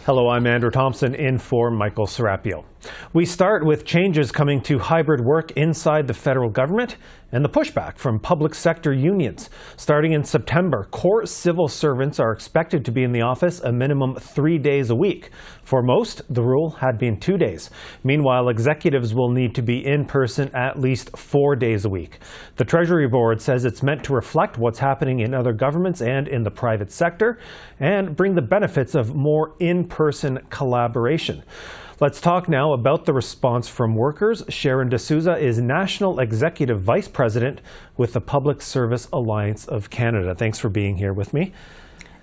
Hello, I'm Andrew Thomson in for Michael Serapio. We start with changes coming to hybrid work inside the federal government and the pushback from public sector unions. Starting in September, core civil servants are expected to be in the office a minimum 3 days a week. For most, the rule had been 2 days. Meanwhile, executives will need to be in person at least 4 days a week. The Treasury Board says it's meant to reflect what's happening in other governments and in the private sector and bring the benefits of more in-person collaboration. Let's talk now about the response from workers. Sharon DeSousa is National Executive Vice President with the Public Service Alliance of Canada. Thanks for being here with me.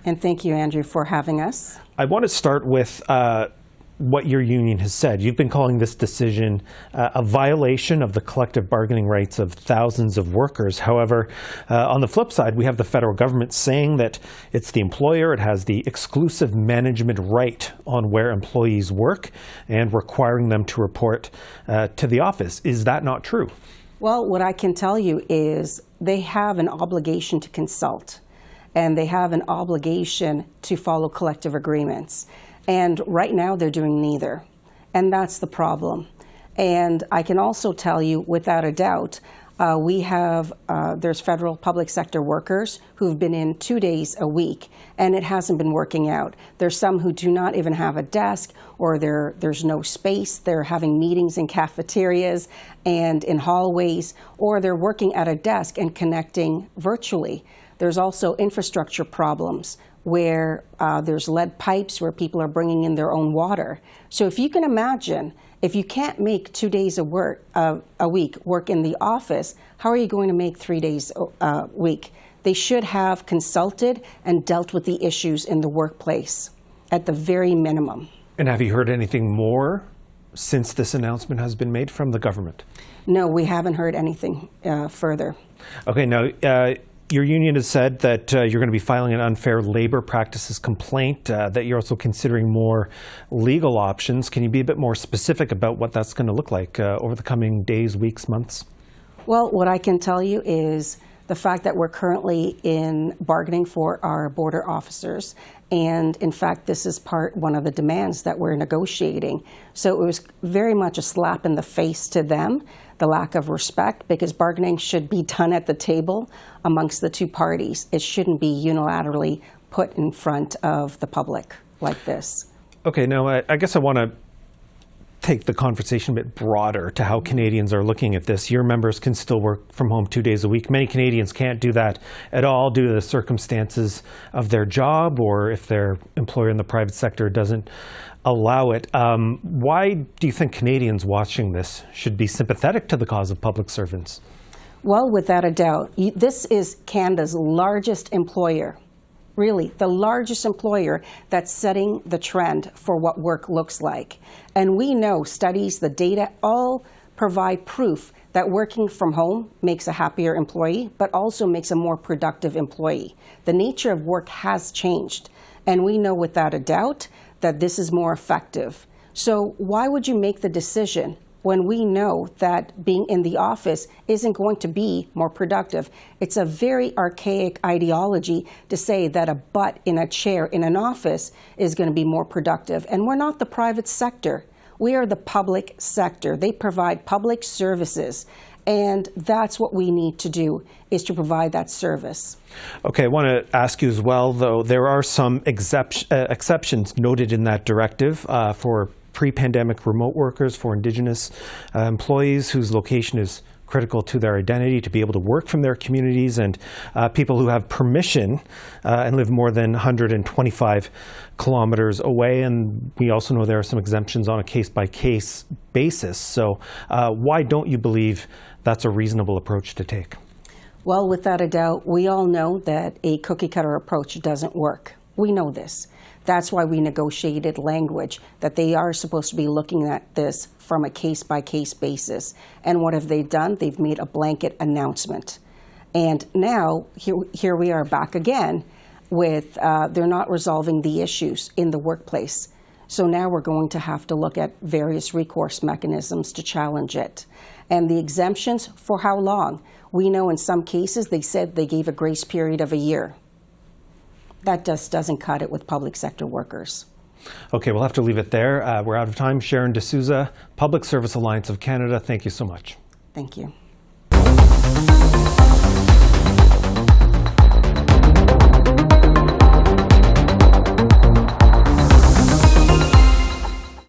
And thank you, Andrew, for having us. I want to start with what your union has said. You've been calling this decision a violation of the collective bargaining rights of thousands of workers. However, on the flip side, we have the federal government saying that it's the employer, it has the exclusive management right on where employees work and requiring them to report to the office. Is that not true? Well, what I can tell you is they have an obligation to consult, and they have an obligation to follow collective agreements. And right now they're doing neither. And that's the problem. And I can also tell you, without a doubt, there's federal public sector workers who've been in 2 days a week, and it hasn't been working out. There's some who do not even have a desk, or there's no space. They're having meetings in cafeterias and in hallways, or they're working at a desk and connecting virtually. There's also infrastructure problems where there's lead pipes where people are bringing in their own water. So if you can imagine, if you can't make 2 days a week work in the office, how are you going to make 3 days a week? They should have consulted and dealt with the issues in the workplace at the very minimum. And have you heard anything more since this announcement has been made from the government? No, we haven't heard anything further. Okay, now, your union has said that you're going to be filing an unfair labor practices complaint, that you're also considering more legal options. Can you be a bit more specific about what that's going to look like over the coming days, weeks, months? Well, what I can tell you is the fact that we're currently in bargaining for our border officers. And in fact, this is one of the demands that we're negotiating. So it was very much a slap in the face to them, the lack of respect, because bargaining should be done at the table amongst the two parties. It shouldn't be unilaterally put in front of the public like this. Okay, now I guess I want to take the conversation a bit broader to how Canadians are looking at this. Your members can still work from home 2 days a week. Many Canadians can't do that at all due to the circumstances of their job, or if their employer in the private sector doesn't allow it. Why do you think Canadians watching this should be sympathetic to the cause of public servants? Well, without a doubt. This is Canada's largest employer. Really, the largest employer that's setting the trend for what work looks like. And we know studies, the data, all provide proof that working from home makes a happier employee, but also makes a more productive employee. The nature of work has changed. And we know without a doubt that this is more effective. So why would you make the decision when we know that being in the office isn't going to be more productive? It's a very archaic ideology to say that a butt in a chair in an office is going to be more productive. And we're not the private sector. We are the public sector. They provide public services. And that's what we need to do, is to provide that service. Okay, I want to ask you as well, though, there are some exceptions noted in that directive for pre-pandemic remote workers, for Indigenous employees whose location is critical to their identity to be able to work from their communities, and people who have permission and live more than 125 kilometers away. And we also know there are some exemptions on a case-by-case basis. So why don't you believe that's a reasonable approach to take? Well, without a doubt, we all know that a cookie-cutter approach doesn't work. We know this. That's why we negotiated language, that they are supposed to be looking at this from a case-by-case basis. And what have they done? They've made a blanket announcement. And now, here we are back again with they're not resolving the issues in the workplace. So now we're going to have to look at various recourse mechanisms to challenge it. And the exemptions, for how long? We know in some cases they said they gave a grace period of a year. That just doesn't cut it with public sector workers. Okay, we'll have to leave it there. We're out of time. Sharon DeSousa, Public Service Alliance of Canada, thank you so much. Thank you.